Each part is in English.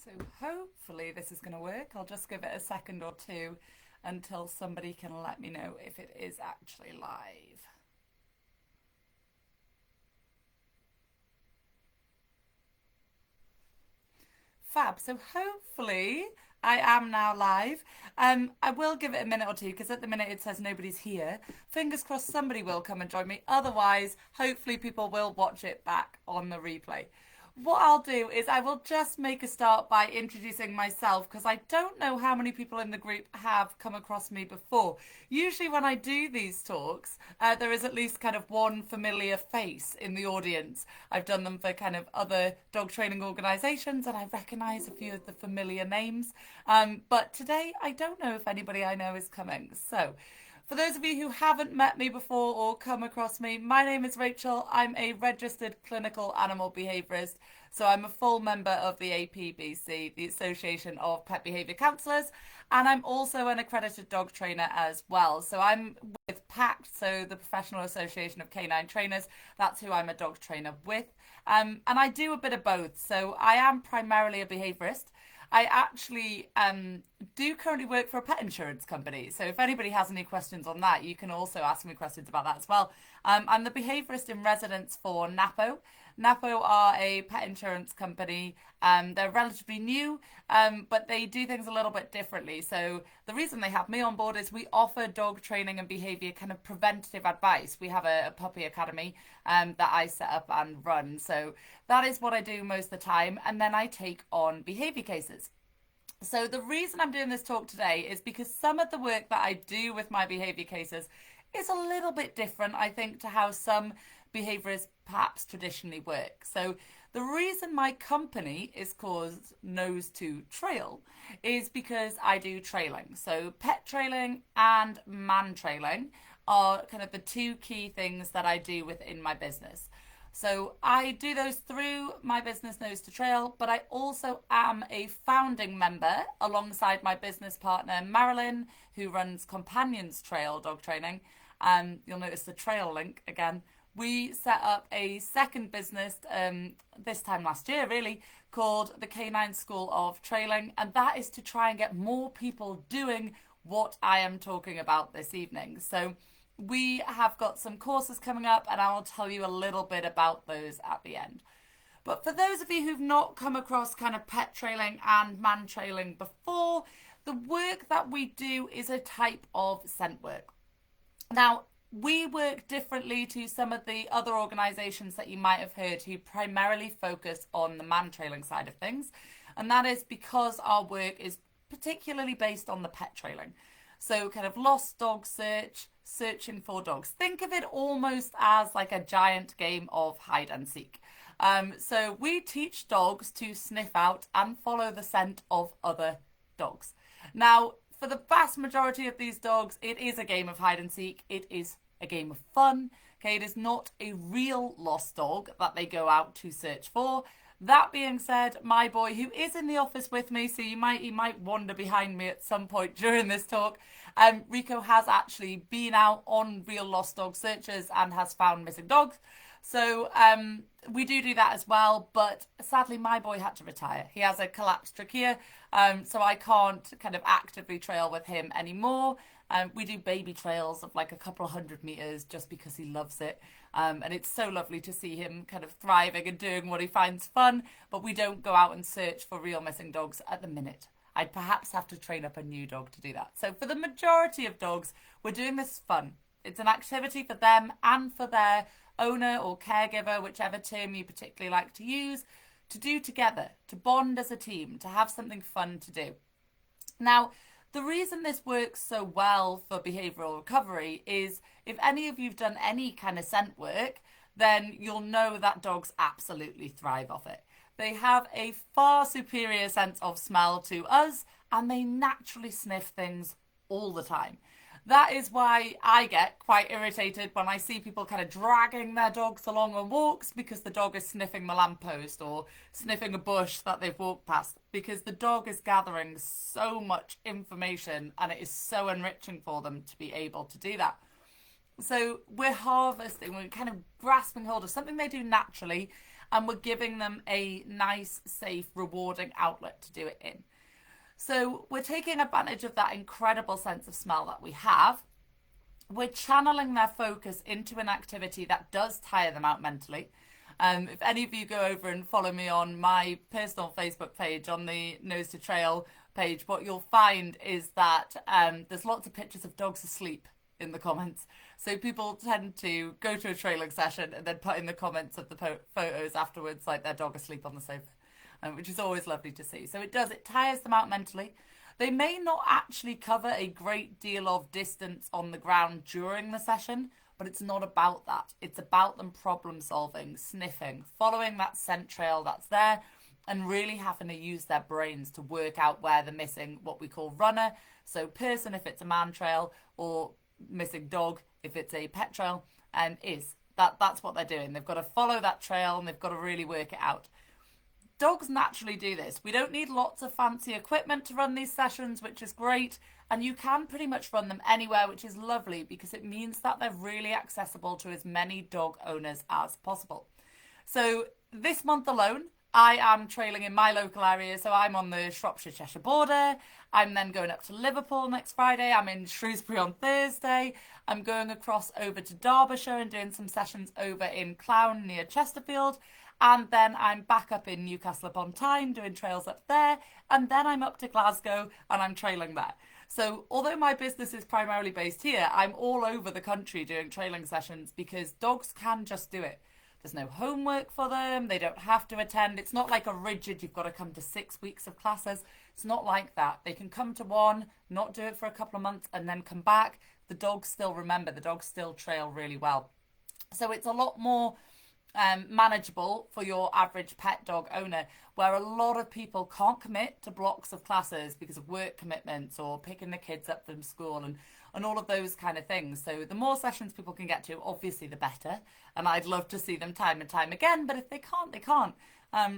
So hopefully this is going to work. I'll just give it a second or two until somebody can let me know if it is actually live. Fab. So hopefully I am now live. I will give it a minute or two because at the minute it says nobody's here. Fingers crossed somebody will come and join me. Otherwise, hopefully people will watch it back on the replay. What I'll do is I will just make a start by introducing myself because I don't know how many people in the group have come across me before. Usually when I do these talks, there is at least kind of one familiar face in the audience. I've done them for kind of other dog training organisations and I recognise a few of the familiar names. But today I don't know if anybody I know is coming. So for those of you who haven't met me before or come across me, my name is Rachel. I'm a registered clinical animal behaviourist. So I'm a full member of the APBC, the Association of Pet Behaviour Counsellors, and I'm also an accredited dog trainer as well. So I'm with PACT, so the Professional Association of Canine Trainers. That's who I'm a dog trainer with. And I do a bit of both. So I am primarily a behaviourist. I actually do currently work for a pet insurance company. So if anybody has any questions on that, you can also ask me questions about that as well. I'm the behaviourist in residence for Napo. Napo are a pet insurance company. They're relatively new, but they do things a little bit differently. So the reason they have me on board is we offer dog training and behaviour kind of preventative advice. We have a puppy academy that I set up and run. So that is what I do most of the time. And then I take on behaviour cases. So the reason I'm doing this talk today is because some of the work that I do with my behaviour cases is a little bit different, I think, to how some behaviourists perhaps traditionally work. So the reason my company is called Nose to Trail is because I do trailing. So pet trailing and man trailing are kind of the two key things that I do within my business. So I do those through my business Nose to Trail, but I also am a founding member alongside my business partner Marilyn, who runs Companions Trail Dog Training. You'll notice the trail link again. We set up a second business this time last year, really, called the Canine School of Trailing, and that is to try and get more people doing what I am talking about this evening. So we have got some courses coming up and I will tell you a little bit about those at the end. But for those of you who've not come across kind of pet trailing and man trailing before, the work that we do is a type of scent work. Now, we work differently to some of the other organisations that you might have heard who primarily focus on the man trailing side of things. And that is because our work is particularly based on the pet trailing. So kind of lost dog search, searching for dogs. Think of it almost as like a giant game of hide and seek. So we teach dogs to sniff out and follow the scent of other dogs. Now, for the vast majority of these dogs, it is a game of hide and seek. It is a game of fun. Okay, it is not a real lost dog that they go out to search for. That being said, my boy, who is in the office with me, so he might wander behind me at some point during this talk, Rico has actually been out on real lost dog searches and has found missing dogs. So we do that as well, but sadly my boy had to retire. He has a collapsed trachea, so I can't kind of actively trail with him anymore. We do baby trails of like a couple of 100 meters just because he loves it. And it's so lovely to see him kind of thriving and doing what he finds fun, but we don't go out and search for real missing dogs at the minute. I'd perhaps have to train up a new dog to do that. So for the majority of dogs, we're doing this fun. It's an activity for them and for their owner or caregiver, whichever term you particularly like to use, to do together, to bond as a team, to have something fun to do. Now, the reason this works so well for behavioural recovery is if any of you've done any kind of scent work, then you'll know that dogs absolutely thrive off it. They have a far superior sense of smell to us and they naturally sniff things all the time. That is why I get quite irritated when I see people kind of dragging their dogs along on walks because the dog is sniffing the lamppost or sniffing a bush that they've walked past, because the dog is gathering so much information and it is so enriching for them to be able to do that. So we're harvesting, we're kind of grasping hold of something they do naturally, and we're giving them a nice, safe, rewarding outlet to do it in. So we're taking advantage of that incredible sense of smell that we have. We're channeling their focus into an activity that does tire them out mentally. If any of you go over and follow me on my personal Facebook page, on the Nose to Trail page, what you'll find is that there's lots of pictures of dogs asleep in the comments. So people tend to go to a trailing session and then put in the comments of the photos afterwards, like their dog asleep on the sofa, which is always lovely to see. So it tires them out mentally. They may not actually cover a great deal of distance on the ground during the session, but it's not about that. It's about them problem solving, sniffing, following that scent trail that's there, and really having to use their brains to work out where they're missing what we call runner. So person if it's a man trail, or missing dog if it's a pet trail, and that's what they're doing. They've got to follow that trail and they've got to really work it out. Dogs naturally do this. We don't need lots of fancy equipment to run these sessions, which is great. And you can pretty much run them anywhere, which is lovely because it means that they're really accessible to as many dog owners as possible. So this month alone, I am trailing in my local area. So I'm on the Shropshire-Cheshire border. I'm then going up to Liverpool next Friday. I'm in Shrewsbury on Thursday. I'm going across over to Derbyshire and doing some sessions over in Clown near Chesterfield. And then I'm back up in Newcastle upon Tyne doing trails up there. And then I'm up to Glasgow and I'm trailing there. So although my business is primarily based here, I'm all over the country doing trailing sessions because dogs can just do it. There's no homework for them. They don't have to attend. It's not like a rigid, you've got to come to 6 weeks of classes. It's not like that. They can come to one, not do it for a couple of months and then come back. The dogs still remember. The dogs still trail really well. So it's a lot more manageable for your average pet dog owner, where a lot of people can't commit to blocks of classes because of work commitments or picking the kids up from school and all of those kind of things. So the more sessions people can get to, obviously the better. And I'd love to see them time and time again, but if they can't, they can't.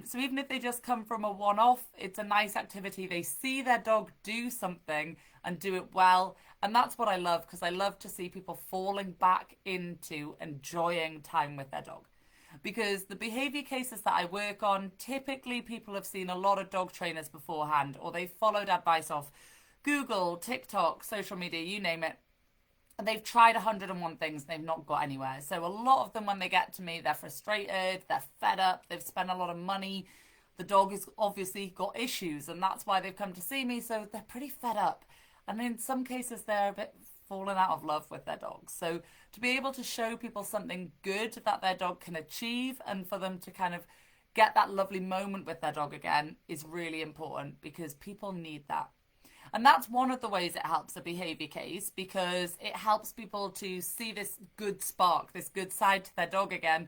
So even if they just come from a one-off, it's a nice activity. They see their dog do something and do it well. And that's what I love, because I love to see people falling back into enjoying time with their dog. Because the behaviour cases that I work on, typically people have seen a lot of dog trainers beforehand, or they've followed advice off Google, TikTok, social media, you name it. And they've tried 101 things and they've not got anywhere. So a lot of them, when they get to me, they're frustrated, they're fed up, they've spent a lot of money. The dog has obviously got issues and that's why they've come to see me. So they're pretty fed up. And in some cases, they're a bit fallen out of love with their dogs. So to be able to show people something good that their dog can achieve and for them to kind of get that lovely moment with their dog again is really important, because people need that. And that's one of the ways it helps a behaviour case, because it helps people to see this good spark, this good side to their dog again,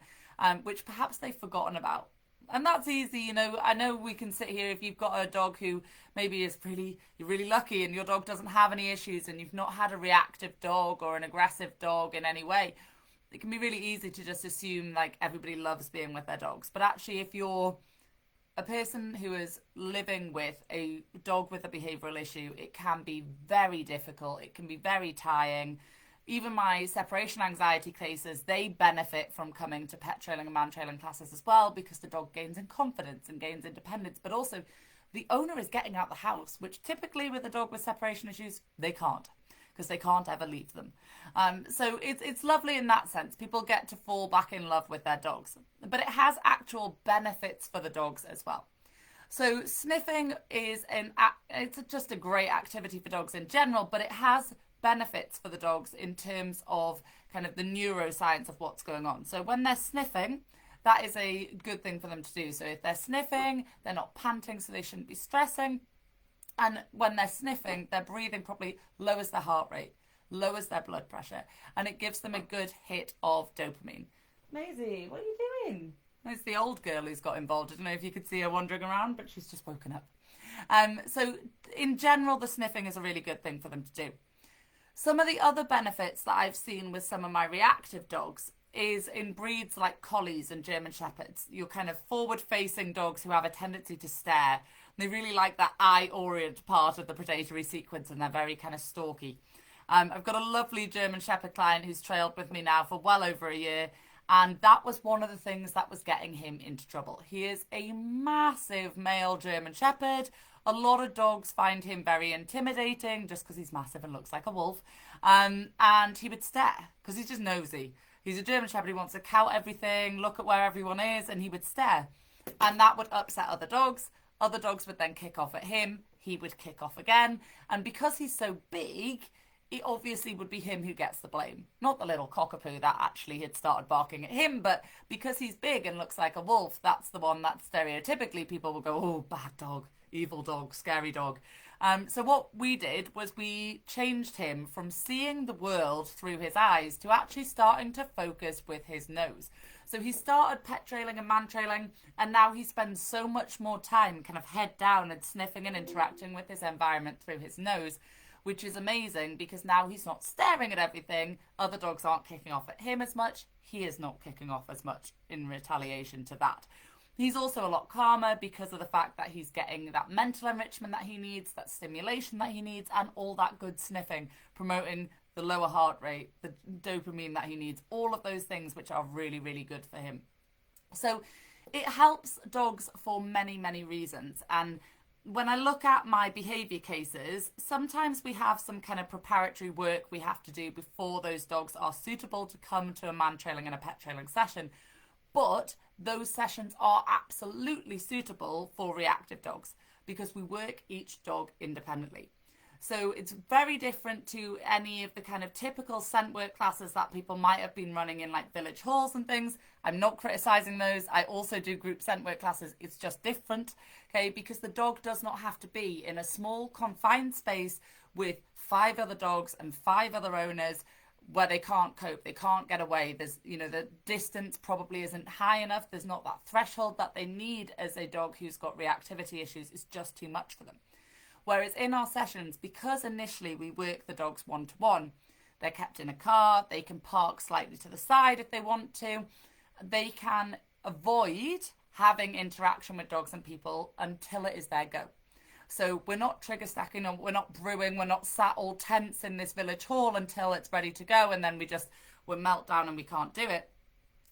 which perhaps they've forgotten about. And that's easy, you know. I know we can sit here, if you've got a dog who maybe is you're really lucky and your dog doesn't have any issues and you've not had a reactive dog or an aggressive dog in any way, it can be really easy to just assume like everybody loves being with their dogs. But actually, if you're a person who is living with a dog with a behavioural issue, it can be very difficult. It can be very tiring. Even my separation anxiety cases, they benefit from coming to pet trailing and man trailing classes as well, because the dog gains in confidence and gains independence. But also, the owner is getting out the house, which typically with a dog with separation issues, they can't, because they can't ever leave them. So it's lovely in that sense. People get to fall back in love with their dogs. But it has actual benefits for the dogs as well. So sniffing is it's just a great activity for dogs in general, but it has benefits for the dogs in terms of kind of the neuroscience of what's going on. So when they're sniffing, that is a good thing for them to do. So if they're sniffing, they're not panting, so they shouldn't be stressing. And when they're sniffing, their breathing probably lowers their heart rate, lowers their blood pressure, and it gives them a good hit of dopamine. Maisie, what are you doing? It's the old girl who's got involved. I don't know if you could see her wandering around, but she's just woken up. So in general, the sniffing is a really good thing for them to do. Some of the other benefits that I've seen with some of my reactive dogs is in breeds like collies and German shepherds. You're kind of forward-facing dogs who have a tendency to stare. They really like that eye-orient part of the predatory sequence, and they're very kind of stalky. I've got a lovely German shepherd client who's trailed with me now for well over a year, And that was one of the things that was getting him into trouble. He is a massive male German Shepherd. A lot of dogs find him very intimidating just because he's massive and looks like a wolf. And he would stare because he's just nosy. He's a German Shepherd. He wants to count everything, look at where everyone is, and he would stare. And that would upset other dogs. Other dogs would then kick off at him. He would kick off again. And because he's so big, it obviously would be him who gets the blame. Not the little cockapoo that actually had started barking at him, but because he's big and looks like a wolf, that's the one that stereotypically people will go, oh, bad dog, evil dog, scary dog. So what we did was we changed him from seeing the world through his eyes to actually starting to focus with his nose. So he started pet trailing and man trailing, and now he spends so much more time kind of head down and sniffing and interacting with his environment through his nose, which is amazing because now he's not staring at everything. Other dogs aren't kicking off at him as much. He is not kicking off as much in retaliation to that. He's also a lot calmer because of the fact that he's getting that mental enrichment that he needs, that stimulation that he needs, and all that good sniffing, promoting the lower heart rate, the dopamine that he needs, all of those things which are really, really good for him. So it helps dogs for many, many reasons. And when I look at my behaviour cases, sometimes we have some kind of preparatory work we have to do before those dogs are suitable to come to a man trailing and a pet trailing session. But those sessions are absolutely suitable for reactive dogs because we work each dog independently. So it's very different to any of the kind of typical scent work classes that people might have been running in like village halls and things. I'm not criticising those. I also do group scent work classes. It's just different, okay? Because the dog does not have to be in a small confined space with 5 other dogs and 5 other owners where they can't cope, they can't get away. There's, the distance probably isn't high enough. There's not that threshold that they need as a dog who's got reactivity issues. It's just too much for them. Whereas in our sessions, because initially we work the dogs one-to-one, they're kept in a car, they can park slightly to the side if they want to, they can avoid having interaction with dogs and people until it is their go. So we're not trigger stacking, or we're not brewing, we're not sat all tense in this village hall until it's ready to go, and then we melt down and we can't do it.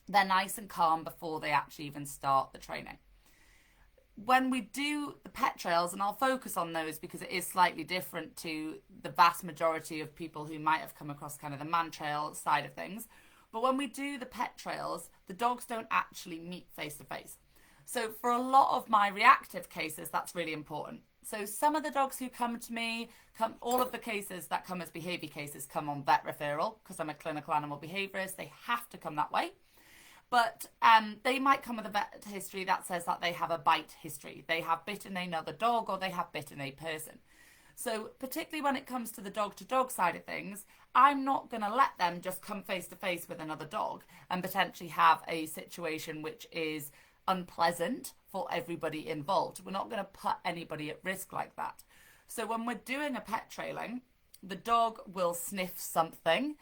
They're nice and calm before they actually even start the training. When we do the pet trails, and I'll focus on those because it is slightly different to the vast majority of people who might have come across kind of the man trail side of things. But when we do the pet trails, the dogs don't actually meet face to face. So for a lot of my reactive cases, that's really important. So some of the dogs who come to me, all of the cases that come as behaviour cases come on vet referral because I'm a clinical animal behaviourist. They have to come that way. But they might come with a vet history that says that they have a bite history. They have bitten another dog or they have bitten a person. So particularly when it comes to the dog-to-dog side of things, I'm not going to let them just come face-to-face with another dog and potentially have a situation which is unpleasant for everybody involved. We're not going to put anybody at risk like that. So when we're doing a pet trailing, the dog will sniff something,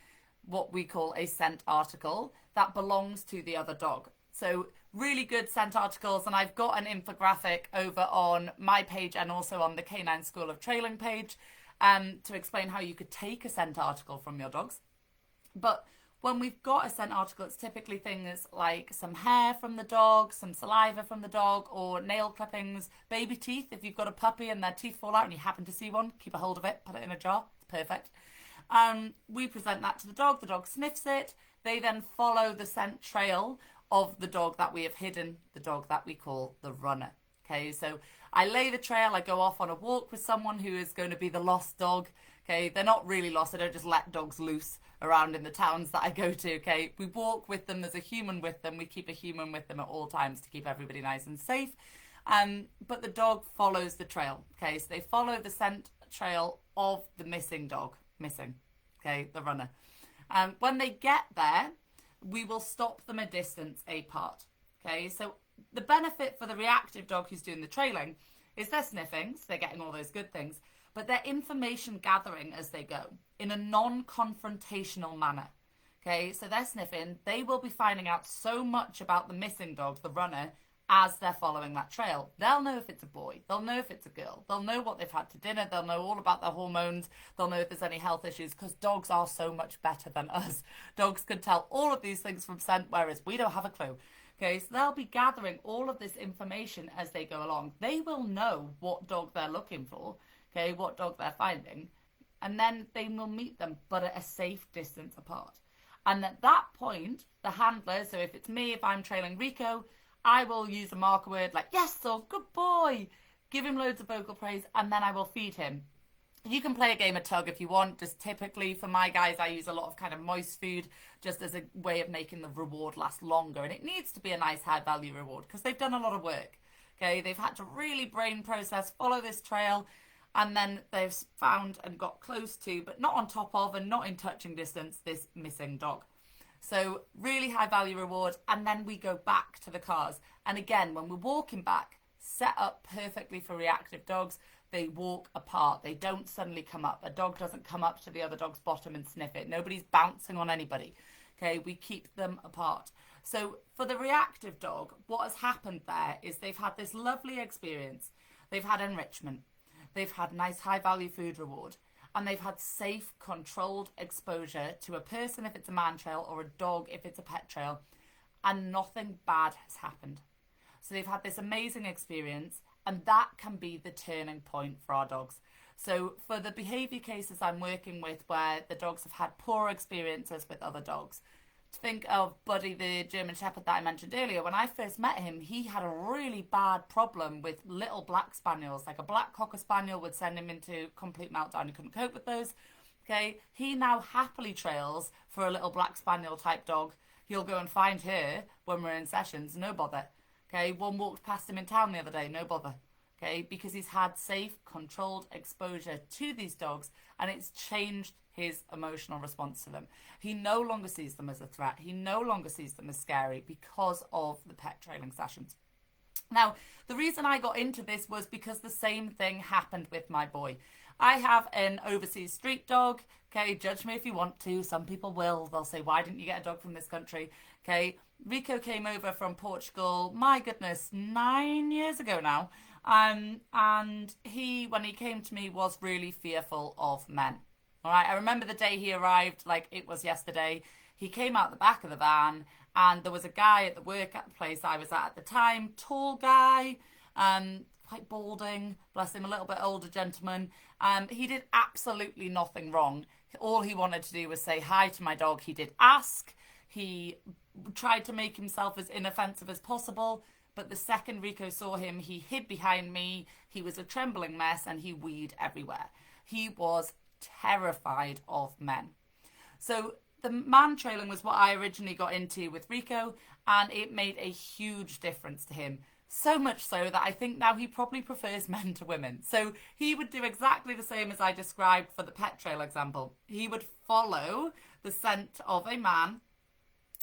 what we call a scent article, that belongs to the other dog. So really good scent articles, and I've got an infographic over on my page and also on the Canine School of Trailing page to explain how you could take a scent article from your dogs. But when we've got a scent article, it's typically things like some hair from the dog, some saliva from the dog, or nail clippings, baby teeth. If you've got a puppy and their teeth fall out and you happen to see one, keep a hold of it, put it in a jar. It's perfect. We present that to the dog sniffs it. They then follow the scent trail of the dog that we have hidden, the dog that we call the runner. Okay, so I lay the trail, I go off on a walk with someone who is going to be the lost dog. Okay, they're not really lost, I don't just let dogs loose around in the towns that I go to. Okay, we walk with them, there's a human with them, we keep a human with them at all times to keep everybody nice and safe. But the dog follows the trail. Okay, so they follow the scent trail of the missing dog. Okay, the runner. When they get there, we will stop them a distance apart. Okay, so the benefit for the reactive dog who's doing the trailing is they're sniffing, so they're getting all those good things, but they're information gathering as they go in a non-confrontational manner. Okay, so they're sniffing, they will be finding out so much about the missing dog, the runner, as they're following that trail. They'll know if it's a boy, they'll know if it's a girl, they'll know what they've had to dinner, they'll know all about their hormones, they'll know if there's any health issues, because dogs are so much better than us. Dogs can tell all of these things from scent, whereas we don't have a clue. Okay, so they'll be gathering all of this information as they go along. They will know what dog they're looking for, okay, what dog they're finding, and then they will meet them, but at a safe distance apart. And at that point, the handler, so if it's me, if I'm trailing Rico, I will use a marker word like yes or good boy, give him loads of vocal praise, and then I will feed him. You can play a game of tug if you want. Just typically for my guys, I use a lot of kind of moist food just as a way of making the reward last longer. And it needs to be a nice high value reward because they've done a lot of work. Okay, they've had to really brain process, follow this trail, and then they've found and got close to, but not on top of and not in touching distance, this missing dog. So really high value reward. And then we go back to the cars. And again, when we're walking back, set up perfectly for reactive dogs. They walk apart. They don't suddenly come up. A dog doesn't come up to the other dog's bottom and sniff it. Nobody's bouncing on anybody. Okay, we keep them apart. So for the reactive dog, what has happened there is they've had this lovely experience. They've had enrichment. They've had nice high value food reward. And they've had safe, controlled exposure to a person if it's a man trail or a dog if it's a pet trail. And nothing bad has happened. So they've had this amazing experience. And that can be the turning point for our dogs. So for the behaviour cases I'm working with where the dogs have had poor experiences with other dogs, think of Buddy, the German Shepherd that I mentioned earlier. When I first met him, he had a really bad problem with little black spaniels. Like a black Cocker Spaniel would send him into complete meltdown. He couldn't cope with those. Okay, he now happily trails for a little black spaniel type dog. He'll go and find her when we're in sessions, no bother. Okay, one walked past him in town the other day, no bother. Okay, because he's had safe, controlled exposure to these dogs and it's changed his emotional response to them. He no longer sees them as a threat. He no longer sees them as scary because of the pet trailing sessions. Now, the reason I got into this was because the same thing happened with my boy. I have an overseas street dog. Okay, judge me if you want to. Some people will. They'll say, why didn't you get a dog from this country? Okay, Rico came over from Portugal, my goodness, 9 years ago now. And he, when he came to me, was really fearful of men. All right, I remember the day he arrived like it was yesterday. He came out the back of the van and there was a guy at the work at the place I was at the time, tall guy, quite balding, bless him, a little bit older gentleman. He did absolutely nothing wrong. All he wanted to do was say hi to my dog. He did ask. He tried to make himself as inoffensive as possible. But the second Rico saw him, he hid behind me. He was a trembling mess and he weed everywhere. He was terrified of men. So the man trailing was what I originally got into with Rico, and it made a huge difference to him. So much so that I think now he probably prefers men to women. So he would do exactly the same as I described for the pet trail example. He would follow the scent of a man,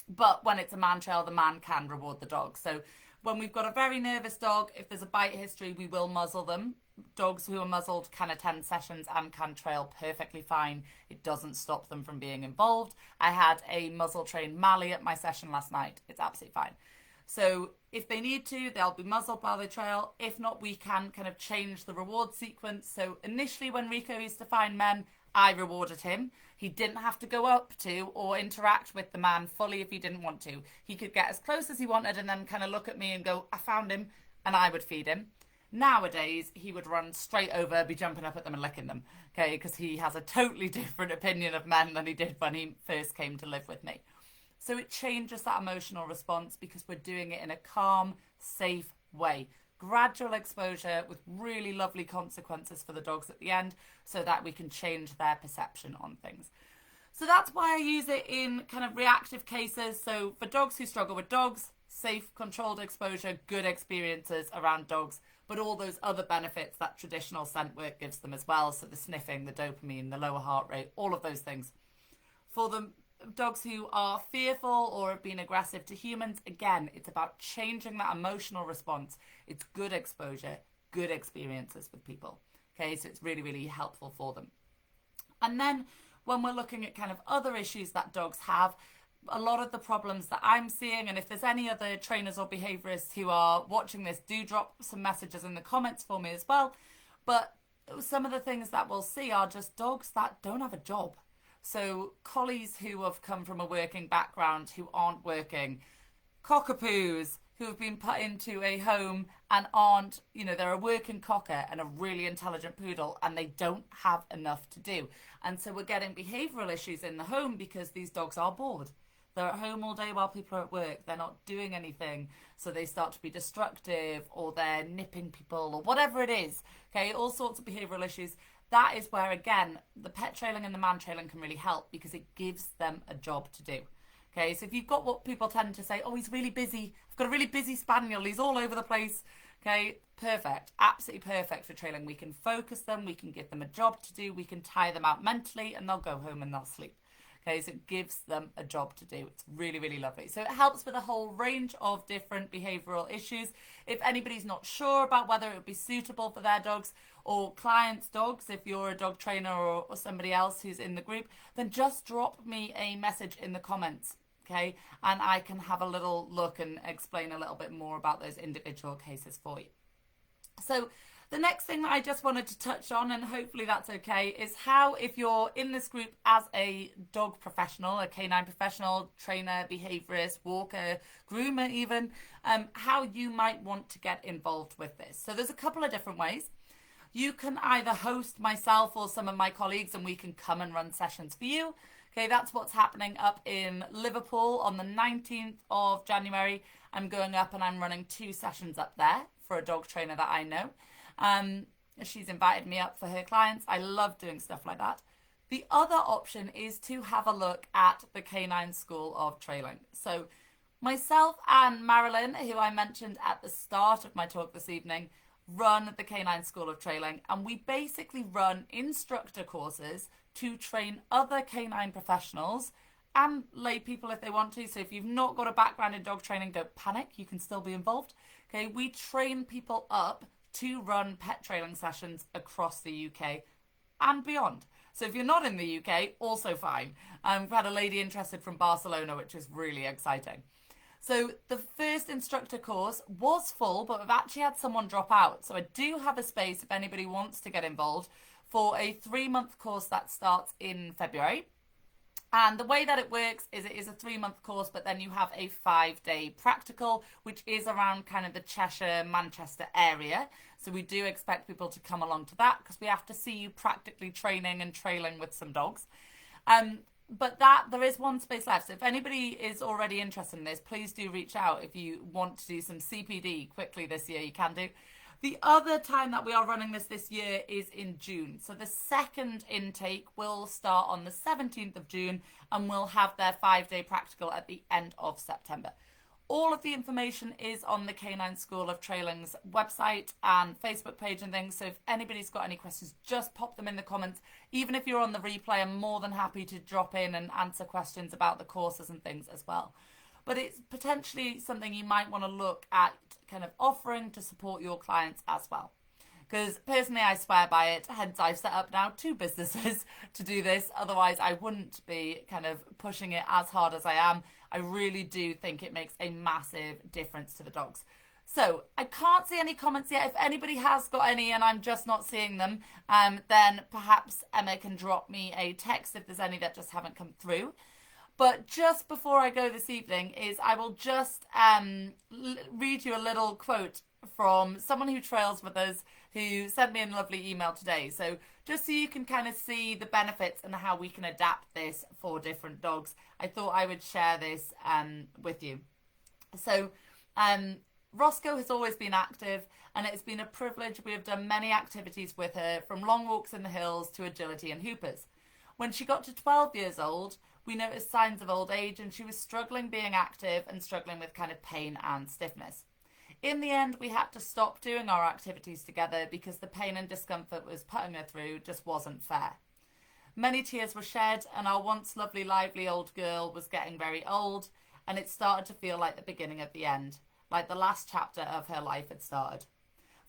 but when it's a man trail, the man can reward the dog. So when we've got a very nervous dog, if there's a bite history, we will muzzle them. Dogs who are muzzled can attend sessions and can trail perfectly fine. It doesn't stop them from being involved. I had a muzzle trained Mali at my session last night. It's absolutely fine. So if they need to, they'll be muzzled while they trail. If not, we can kind of change the reward sequence. So initially when Rico used to find men, I rewarded him. He didn't have to go up to or interact with the man fully if he didn't want to. He could get as close as he wanted and then kind of look at me and go, I found him, and I would feed him. Nowadays, he would run straight over, be jumping up at them and licking them, okay, because he has a totally different opinion of men than he did when he first came to live with me. So it changes that emotional response because we're doing it in a calm, safe way. Gradual exposure with really lovely consequences for the dogs at the end so that we can change their perception on things. So that's why I use it in kind of reactive cases. So for dogs who struggle with dogs, safe, controlled exposure, good experiences around dogs, but all those other benefits that traditional scent work gives them as well. So the sniffing, the dopamine, the lower heart rate, all of those things. For the dogs who are fearful or have been aggressive to humans, again, it's about changing that emotional response. It's good exposure, good experiences with people. Okay, so it's really, really helpful for them. And then when we're looking at kind of other issues that dogs have, a lot of the problems that I'm seeing, and if there's any other trainers or behaviorists who are watching this, do drop some messages in the comments for me as well. But some of the things that we'll see are just dogs that don't have a job. So collies who have come from a working background who aren't working, cockapoos who have been put into a home and aren't, they're a working cocker and a really intelligent poodle and they don't have enough to do. And so we're getting behavioural issues in the home because these dogs are bored. They're at home all day while people are at work. They're not doing anything. So they start to be destructive or they're nipping people or whatever it is. Okay, all sorts of behavioural issues. That is where, again, the pet trailing and the man trailing can really help because it gives them a job to do. Okay, so if you've got what people tend to say, oh, he's really busy. I've got a really busy spaniel. He's all over the place. Okay, perfect. Absolutely perfect for trailing. We can focus them. We can give them a job to do. We can tire them out mentally and they'll go home and they'll sleep. Okay, so it gives them a job to do. It's really, really lovely. So it helps with a whole range of different behavioural issues. If anybody's not sure about whether it would be suitable for their dogs or clients' dogs, if you're a dog trainer or somebody else who's in the group, then just drop me a message in the comments, okay? And I can have a little look and explain a little bit more about those individual cases for you. So the next thing that I just wanted to touch on, and hopefully that's okay, is how if you're in this group as a dog professional, a canine professional, trainer, behaviourist, walker, groomer even, how you might want to get involved with this. So there's a couple of different ways. You can either host myself or some of my colleagues and we can come and run sessions for you. Okay, that's what's happening up in Liverpool on the 19th of January. I'm going up and I'm running 2 sessions up there for a dog trainer that I know. She's invited me up for her clients. I love doing stuff like that. The other option is to have a look at the Canine School of Trailing. So myself and Marilyn, who I mentioned at the start of my talk this evening, run the Canine School of Trailing, and we basically run instructor courses to train other canine professionals and lay people if they want to. So if you've not got a background in dog training, don't panic, you can still be involved. Okay, we train people up to run pet trailing sessions across the UK and beyond. So if you're not in the UK, also fine. We've had a lady interested from Barcelona, which is really exciting. So the first instructor course was full, but we've actually had someone drop out. So I do have a space if anybody wants to get involved for a 3-month course that starts in February. And the way that it works is it is a 3-month course, but then you have a 5-day practical, which is around kind of the Cheshire, Manchester area. So we do expect people to come along to that because we have to see you practically training and trailing with some dogs. But there is one space left. So if anybody is already interested in this, please do reach out. If you want to do some CPD quickly this year, you can do. The other time that we are running this year is in June. So the second intake will start on the 17th of June and we'll have their 5-day practical at the end of September. All of the information is on the Canine School of Trailing's website and Facebook page and things. So if anybody's got any questions, just pop them in the comments. Even if you're on the replay, I'm more than happy to drop in and answer questions about the courses and things as well. But it's potentially something you might want to look at kind of offering to support your clients as well. Because personally, I swear by it. Hence, I've set up now 2 businesses to do this. Otherwise, I wouldn't be kind of pushing it as hard as I am. I really do think it makes a massive difference to the dogs. So I can't see any comments yet. If anybody has got any and I'm just not seeing them, then perhaps Emma can drop me a text if there's any that just haven't come through. But just before I go this evening is I will just read you a little quote from someone who trails with us who sent me a lovely email today. So just so you can kind of see the benefits and how we can adapt this for different dogs, I thought I would share this with you. So Roscoe has always been active and it's been a privilege. We have done many activities with her, from long walks in the hills to agility and hoopers. When she got to 12 years old, we noticed signs of old age and she was struggling being active and struggling with kind of pain and stiffness. In the end, we had to stop doing our activities together because the pain and discomfort was putting her through just wasn't fair. Many tears were shed and our once lovely, lively old girl was getting very old, and it started to feel like the beginning of the end, like the last chapter of her life had started.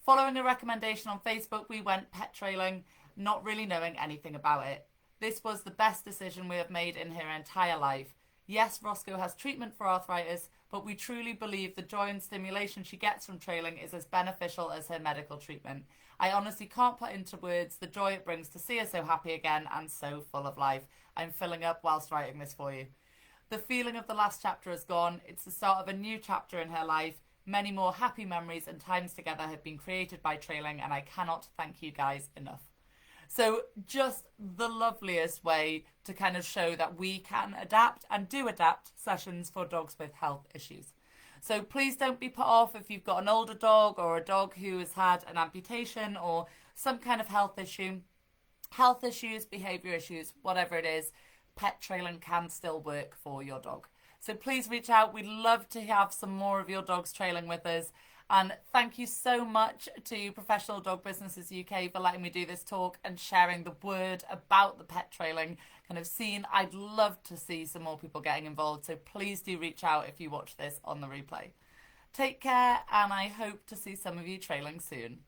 Following a recommendation on Facebook, we went pet trailing, not really knowing anything about it. This was the best decision we have made in her entire life. Yes, Roscoe has treatment for arthritis, but we truly believe the joy and stimulation she gets from trailing is as beneficial as her medical treatment. I honestly can't put into words the joy it brings to see her so happy again and so full of life. I'm filling up whilst writing this for you. The feeling of the last chapter is gone. It's the start of a new chapter in her life. Many more happy memories and times together have been created by trailing, and I cannot thank you guys enough. So, just the loveliest way to kind of show that we can adapt and do adapt sessions for dogs with health issues. So, please don't be put off if you've got an older dog or a dog who has had an amputation or some kind of health issue. Health issues, behaviour issues, whatever it is, pet trailing can still work for your dog. So please reach out. We'd love to have some more of your dogs trailing with us. And thank you so much to Professional Dog Businesses UK for letting me do this talk and sharing the word about the pet trailing kind of scene. I'd love to see some more people getting involved. So please do reach out if you watch this on the replay. Take care, and I hope to see some of you trailing soon.